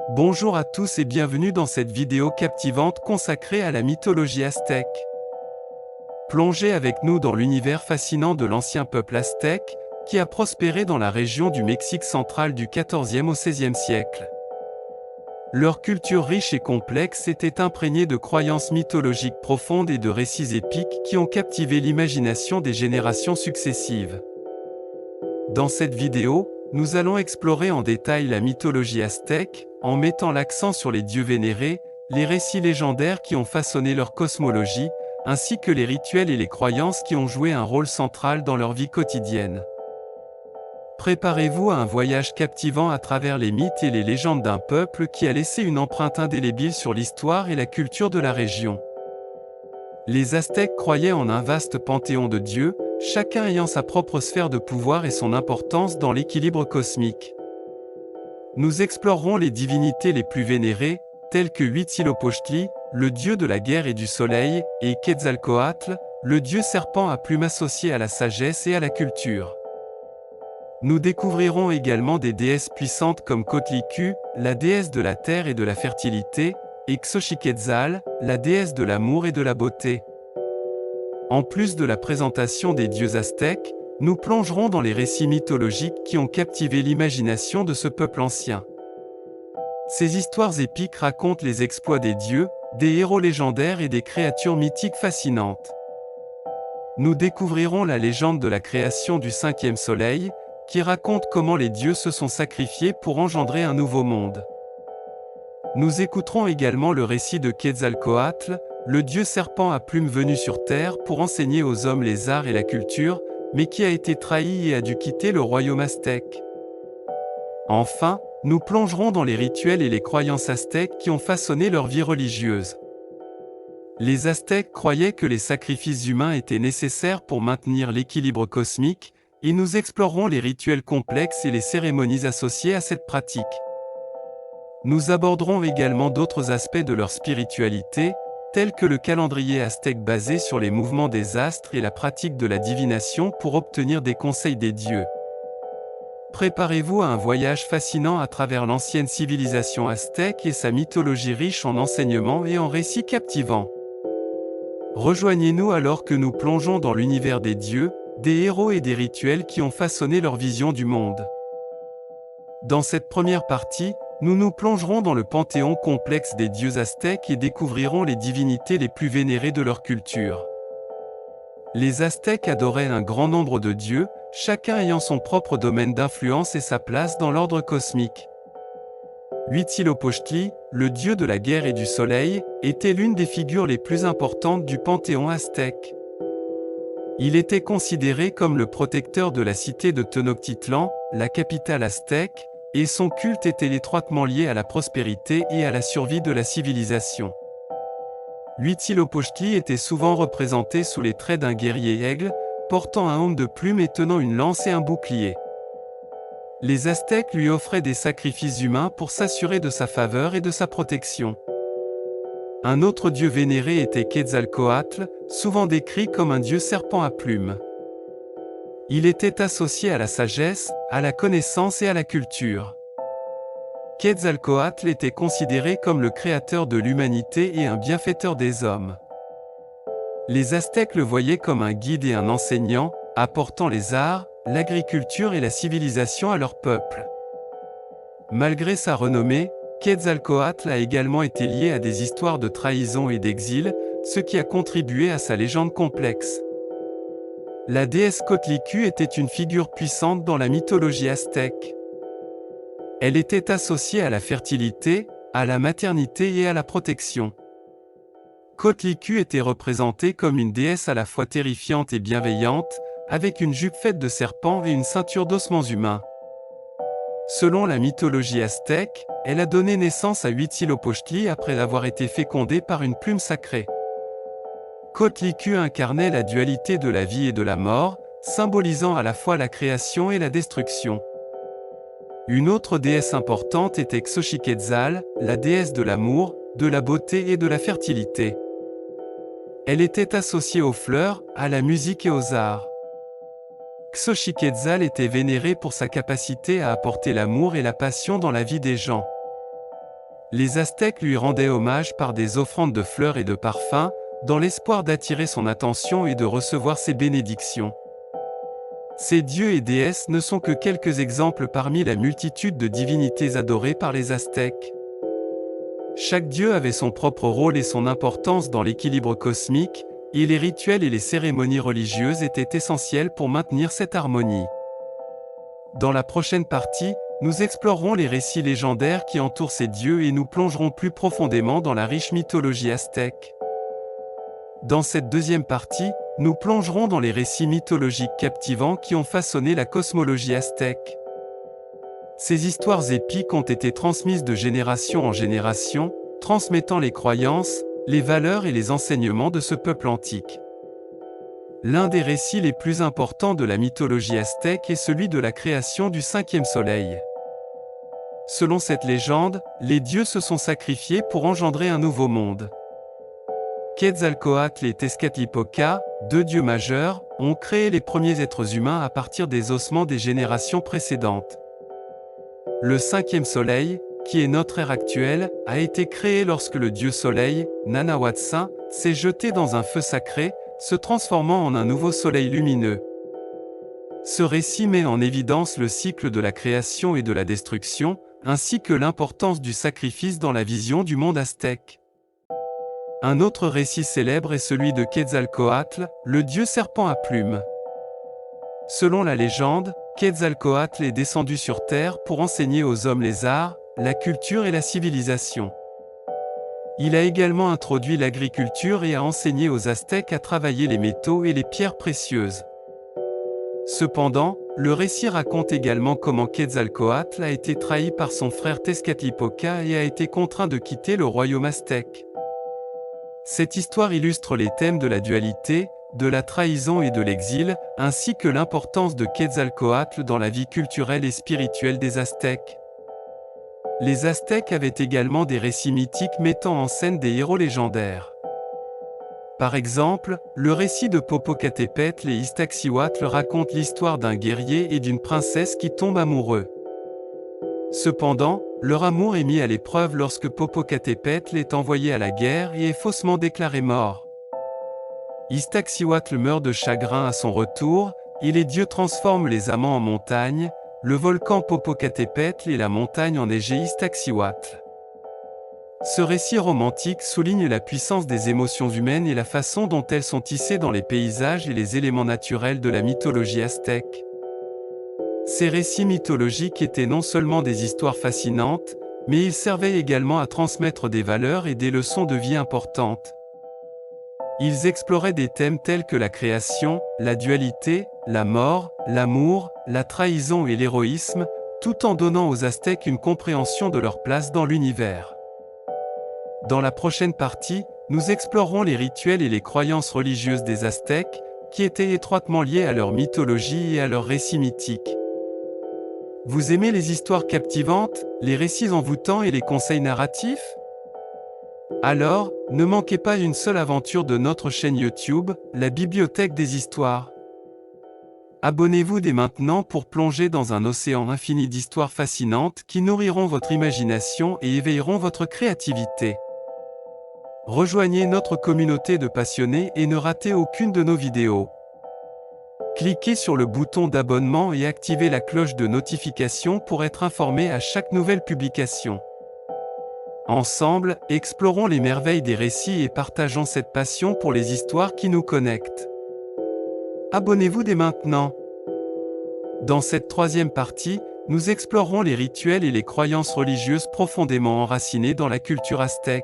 Bonjour à tous et bienvenue dans cette vidéo captivante consacrée à la mythologie aztèque. Plongez avec nous dans l'univers fascinant de l'ancien peuple aztèque, qui a prospéré dans la région du Mexique central du XIVe au XVIe siècle. Leur culture riche et complexe était imprégnée de croyances mythologiques profondes et de récits épiques qui ont captivé l'imagination des générations successives. Dans cette vidéo, nous allons explorer en détail la mythologie aztèque, en mettant l'accent sur les dieux vénérés, les récits légendaires qui ont façonné leur cosmologie, ainsi que les rituels et les croyances qui ont joué un rôle central dans leur vie quotidienne. Préparez-vous à un voyage captivant à travers les mythes et les légendes d'un peuple qui a laissé une empreinte indélébile sur l'histoire et la culture de la région. Les Aztèques croyaient en un vaste panthéon de dieux, chacun ayant sa propre sphère de pouvoir et son importance dans l'équilibre cosmique. Nous explorerons les divinités les plus vénérées, telles que Huitzilopochtli, le dieu de la guerre et du soleil, et Quetzalcoatl, le dieu serpent à plumes associé à la sagesse et à la culture. Nous découvrirons également des déesses puissantes comme Coatlicue, la déesse de la terre et de la fertilité, et Xochiquetzal, la déesse de l'amour et de la beauté. En plus de la présentation des dieux aztèques, nous plongerons dans les récits mythologiques qui ont captivé l'imagination de ce peuple ancien. Ces histoires épiques racontent les exploits des dieux, des héros légendaires et des créatures mythiques fascinantes. Nous découvrirons la légende de la création du cinquième soleil, qui raconte comment les dieux se sont sacrifiés pour engendrer un nouveau monde. Nous écouterons également le récit de Quetzalcoatl, le dieu serpent à plumes venu sur Terre pour enseigner aux hommes les arts et la culture, mais qui a été trahi et a dû quitter le royaume aztèque. Enfin, nous plongerons dans les rituels et les croyances aztèques qui ont façonné leur vie religieuse. Les Aztèques croyaient que les sacrifices humains étaient nécessaires pour maintenir l'équilibre cosmique, et nous explorerons les rituels complexes et les cérémonies associées à cette pratique. Nous aborderons également d'autres aspects de leur spiritualité, tels que le calendrier aztèque basé sur les mouvements des astres et la pratique de la divination pour obtenir des conseils des dieux. Préparez-vous à un voyage fascinant à travers l'ancienne civilisation aztèque et sa mythologie riche en enseignements et en récits captivants. Rejoignez-nous alors que nous plongeons dans l'univers des dieux, des héros et des rituels qui ont façonné leur vision du monde. Dans cette première partie, nous nous plongerons dans le panthéon complexe des dieux aztèques et découvrirons les divinités les plus vénérées de leur culture. Les Aztèques adoraient un grand nombre de dieux, chacun ayant son propre domaine d'influence et sa place dans l'ordre cosmique. Huitzilopochtli, le dieu de la guerre et du soleil, était l'une des figures les plus importantes du panthéon aztèque. Il était considéré comme le protecteur de la cité de Tenochtitlan, la capitale aztèque, et son culte était étroitement lié à la prospérité et à la survie de la civilisation. Huitzilopochtli était souvent représenté sous les traits d'un guerrier aigle, portant un aume de plume et tenant une lance et un bouclier. Les Aztèques lui offraient des sacrifices humains pour s'assurer de sa faveur et de sa protection. Un autre dieu vénéré était Quetzalcoatl, souvent décrit comme un dieu serpent à plumes. Il était associé à la sagesse, à la connaissance et à la culture. Quetzalcoatl était considéré comme le créateur de l'humanité et un bienfaiteur des hommes. Les Aztèques le voyaient comme un guide et un enseignant, apportant les arts, l'agriculture et la civilisation à leur peuple. Malgré sa renommée, Quetzalcoatl a également été lié à des histoires de trahison et d'exil, ce qui a contribué à sa légende complexe. La déesse Coatlicue était une figure puissante dans la mythologie aztèque. Elle était associée à la fertilité, à la maternité et à la protection. Coatlicue était représentée comme une déesse à la fois terrifiante et bienveillante, avec une jupe faite de serpents et une ceinture d'ossements humains. Selon la mythologie aztèque, elle a donné naissance à Huitzilopochtli après avoir été fécondée par une plume sacrée. Coatlicue incarnait la dualité de la vie et de la mort, symbolisant à la fois la création et la destruction. Une autre déesse importante était Xochiquetzal, la déesse de l'amour, de la beauté et de la fertilité. Elle était associée aux fleurs, à la musique et aux arts. Xochiquetzal était vénéré pour sa capacité à apporter l'amour et la passion dans la vie des gens. Les Aztèques lui rendaient hommage par des offrandes de fleurs et de parfums, dans l'espoir d'attirer son attention et de recevoir ses bénédictions. Ces dieux et déesses ne sont que quelques exemples parmi la multitude de divinités adorées par les Aztèques. Chaque dieu avait son propre rôle et son importance dans l'équilibre cosmique, et les rituels et les cérémonies religieuses étaient essentiels pour maintenir cette harmonie. Dans la prochaine partie, nous explorerons les récits légendaires qui entourent ces dieux et nous plongerons plus profondément dans la riche mythologie aztèque. Dans cette deuxième partie, nous plongerons dans les récits mythologiques captivants qui ont façonné la cosmologie aztèque. Ces histoires épiques ont été transmises de génération en génération, transmettant les croyances, les valeurs et les enseignements de ce peuple antique. L'un des récits les plus importants de la mythologie aztèque est celui de la création du cinquième soleil. Selon cette légende, les dieux se sont sacrifiés pour engendrer un nouveau monde. Quetzalcoatl et Tezcatlipoca, deux dieux majeurs, ont créé les premiers êtres humains à partir des ossements des générations précédentes. Le cinquième soleil, qui est notre ère actuelle, a été créé lorsque le dieu soleil, Nanahuatzin, s'est jeté dans un feu sacré, se transformant en un nouveau soleil lumineux. Ce récit met en évidence le cycle de la création et de la destruction, ainsi que l'importance du sacrifice dans la vision du monde aztèque. Un autre récit célèbre est celui de Quetzalcoatl, le dieu serpent à plumes. Selon la légende, Quetzalcoatl est descendu sur Terre pour enseigner aux hommes les arts, la culture et la civilisation. Il a également introduit l'agriculture et a enseigné aux Aztèques à travailler les métaux et les pierres précieuses. Cependant, le récit raconte également comment Quetzalcoatl a été trahi par son frère Tezcatlipoca et a été contraint de quitter le royaume aztèque. Cette histoire illustre les thèmes de la dualité, de la trahison et de l'exil, ainsi que l'importance de Quetzalcoatl dans la vie culturelle et spirituelle des Aztèques. Les Aztèques avaient également des récits mythiques mettant en scène des héros légendaires. Par exemple, le récit de Popocatépetl et Iztaccíhuatl raconte l'histoire d'un guerrier et d'une princesse qui tombent amoureux. Cependant, leur amour est mis à l'épreuve lorsque Popocatépetl est envoyé à la guerre et est faussement déclaré mort. Iztaccíhuatl meurt de chagrin à son retour, et les dieux transforment les amants en montagnes, le volcan Popocatépetl et la montagne enneigée Iztaccíhuatl. Ce récit romantique souligne la puissance des émotions humaines et la façon dont elles sont tissées dans les paysages et les éléments naturels de la mythologie aztèque. Ces récits mythologiques étaient non seulement des histoires fascinantes, mais ils servaient également à transmettre des valeurs et des leçons de vie importantes. Ils exploraient des thèmes tels que la création, la dualité, la mort, l'amour, la trahison et l'héroïsme, tout en donnant aux Aztèques une compréhension de leur place dans l'univers. Dans la prochaine partie, nous explorerons les rituels et les croyances religieuses des Aztèques, qui étaient étroitement liés à leur mythologie et à leurs récits mythiques. Vous aimez les histoires captivantes, les récits envoûtants et les conseils narratifs? Alors, ne manquez pas une seule aventure de notre chaîne YouTube, la Bibliothèque des Histoires. Abonnez-vous dès maintenant pour plonger dans un océan infini d'histoires fascinantes qui nourriront votre imagination et éveilleront votre créativité. Rejoignez notre communauté de passionnés et ne ratez aucune de nos vidéos. Cliquez sur le bouton d'abonnement et activez la cloche de notification pour être informé à chaque nouvelle publication. Ensemble, explorons les merveilles des récits et partageons cette passion pour les histoires qui nous connectent. Abonnez-vous dès maintenant. Dans cette troisième partie, nous explorerons les rituels et les croyances religieuses profondément enracinées dans la culture aztèque.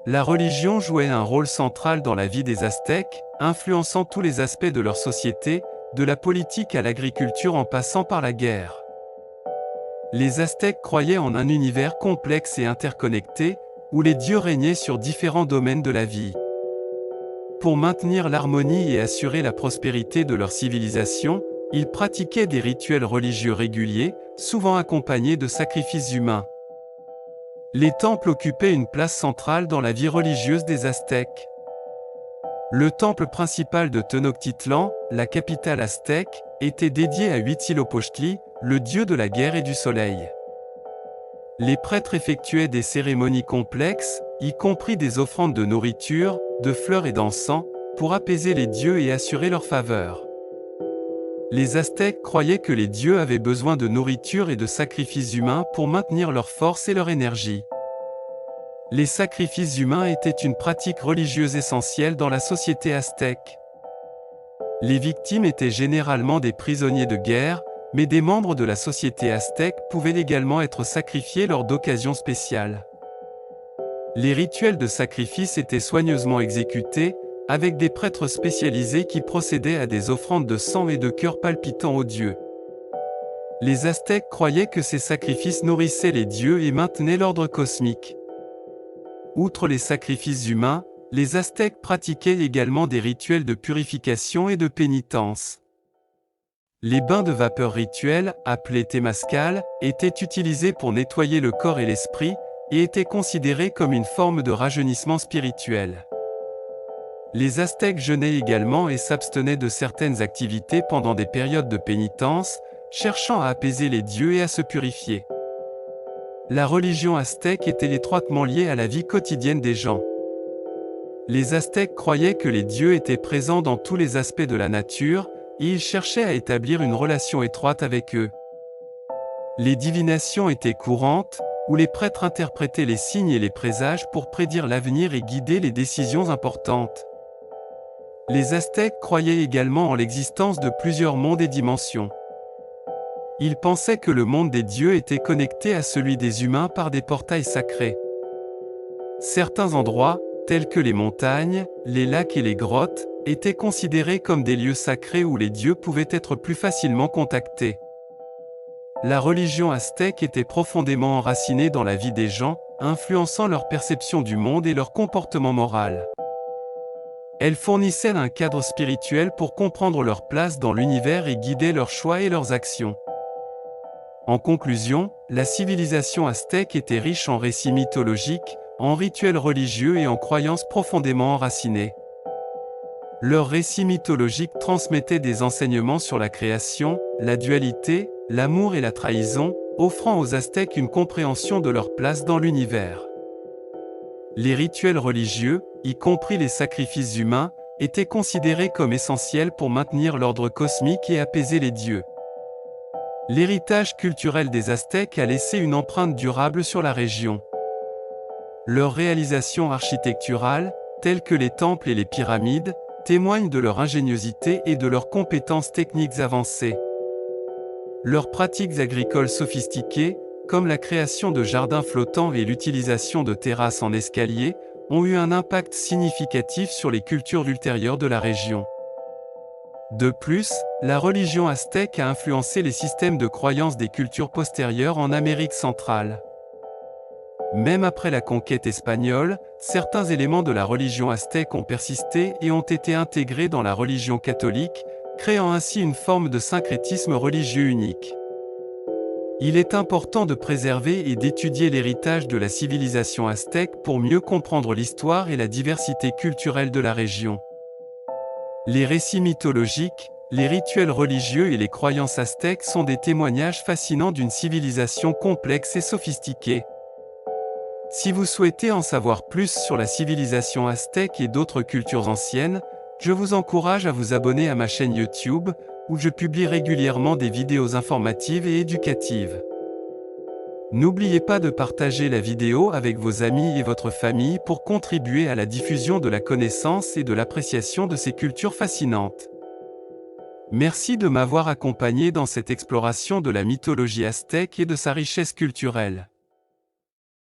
La religion jouait un rôle central dans la vie des Aztèques, influençant tous les aspects de leur société, de la politique à l'agriculture en passant par la guerre. Les Aztèques croyaient en un univers complexe et interconnecté, où les dieux régnaient sur différents domaines de la vie. Pour maintenir l'harmonie et assurer la prospérité de leur civilisation, ils pratiquaient des rituels religieux réguliers, souvent accompagnés de sacrifices humains. Les temples occupaient une place centrale dans la vie religieuse des Aztèques. Le temple principal de Tenochtitlan, la capitale aztèque, était dédié à Huitzilopochtli, le dieu de la guerre et du soleil. Les prêtres effectuaient des cérémonies complexes, y compris des offrandes de nourriture, de fleurs et d'encens, pour apaiser les dieux et assurer leur faveur. Les Aztèques croyaient que les dieux avaient besoin de nourriture et de sacrifices humains pour maintenir leur force et leur énergie. Les sacrifices humains étaient une pratique religieuse essentielle dans la société aztèque. Les victimes étaient généralement des prisonniers de guerre, mais des membres de la société aztèque pouvaient également être sacrifiés lors d'occasions spéciales. Les rituels de sacrifice étaient soigneusement exécutés, avec des prêtres spécialisés qui procédaient à des offrandes de sang et de cœurs palpitants aux dieux. Les Aztèques croyaient que ces sacrifices nourrissaient les dieux et maintenaient l'ordre cosmique. Outre les sacrifices humains, les Aztèques pratiquaient également des rituels de purification et de pénitence. Les bains de vapeur rituels, appelés temazcal, étaient utilisés pour nettoyer le corps et l'esprit, et étaient considérés comme une forme de rajeunissement spirituel. Les Aztèques jeûnaient également et s'abstenaient de certaines activités pendant des périodes de pénitence, cherchant à apaiser les dieux et à se purifier. La religion aztèque était étroitement liée à la vie quotidienne des gens. Les Aztèques croyaient que les dieux étaient présents dans tous les aspects de la nature, et ils cherchaient à établir une relation étroite avec eux. Les divinations étaient courantes, où les prêtres interprétaient les signes et les présages pour prédire l'avenir et guider les décisions importantes. Les Aztèques croyaient également en l'existence de plusieurs mondes et dimensions. Ils pensaient que le monde des dieux était connecté à celui des humains par des portails sacrés. Certains endroits, tels que les montagnes, les lacs et les grottes, étaient considérés comme des lieux sacrés où les dieux pouvaient être plus facilement contactés. La religion aztèque était profondément enracinée dans la vie des gens, influençant leur perception du monde et leur comportement moral. Elle fournissait un cadre spirituel pour comprendre leur place dans l'univers et guider leurs choix et leurs actions. En conclusion, la civilisation aztèque était riche en récits mythologiques, en rituels religieux et en croyances profondément enracinées. Leurs récits mythologiques transmettaient des enseignements sur la création, la dualité, l'amour et la trahison, offrant aux Aztèques une compréhension de leur place dans l'univers. Les rituels religieux, y compris les sacrifices humains, étaient considérés comme essentiels pour maintenir l'ordre cosmique et apaiser les dieux. L'héritage culturel des Aztèques a laissé une empreinte durable sur la région. Leurs réalisations architecturales, telles que les temples et les pyramides, témoignent de leur ingéniosité et de leurs compétences techniques avancées. Leurs pratiques agricoles sophistiquées, comme la création de jardins flottants et l'utilisation de terrasses en escalier, ont eu un impact significatif sur les cultures ultérieures de la région. De plus, la religion aztèque a influencé les systèmes de croyances des cultures postérieures en Amérique centrale. Même après la conquête espagnole, certains éléments de la religion aztèque ont persisté et ont été intégrés dans la religion catholique, créant ainsi une forme de syncrétisme religieux unique. Il est important de préserver et d'étudier l'héritage de la civilisation aztèque pour mieux comprendre l'histoire et la diversité culturelle de la région. Les récits mythologiques, les rituels religieux et les croyances aztèques sont des témoignages fascinants d'une civilisation complexe et sophistiquée. Si vous souhaitez en savoir plus sur la civilisation aztèque et d'autres cultures anciennes, je vous encourage à vous abonner à ma chaîne YouTube, où je publie régulièrement des vidéos informatives et éducatives. N'oubliez pas de partager la vidéo avec vos amis et votre famille pour contribuer à la diffusion de la connaissance et de l'appréciation de ces cultures fascinantes. Merci de m'avoir accompagné dans cette exploration de la mythologie aztèque et de sa richesse culturelle.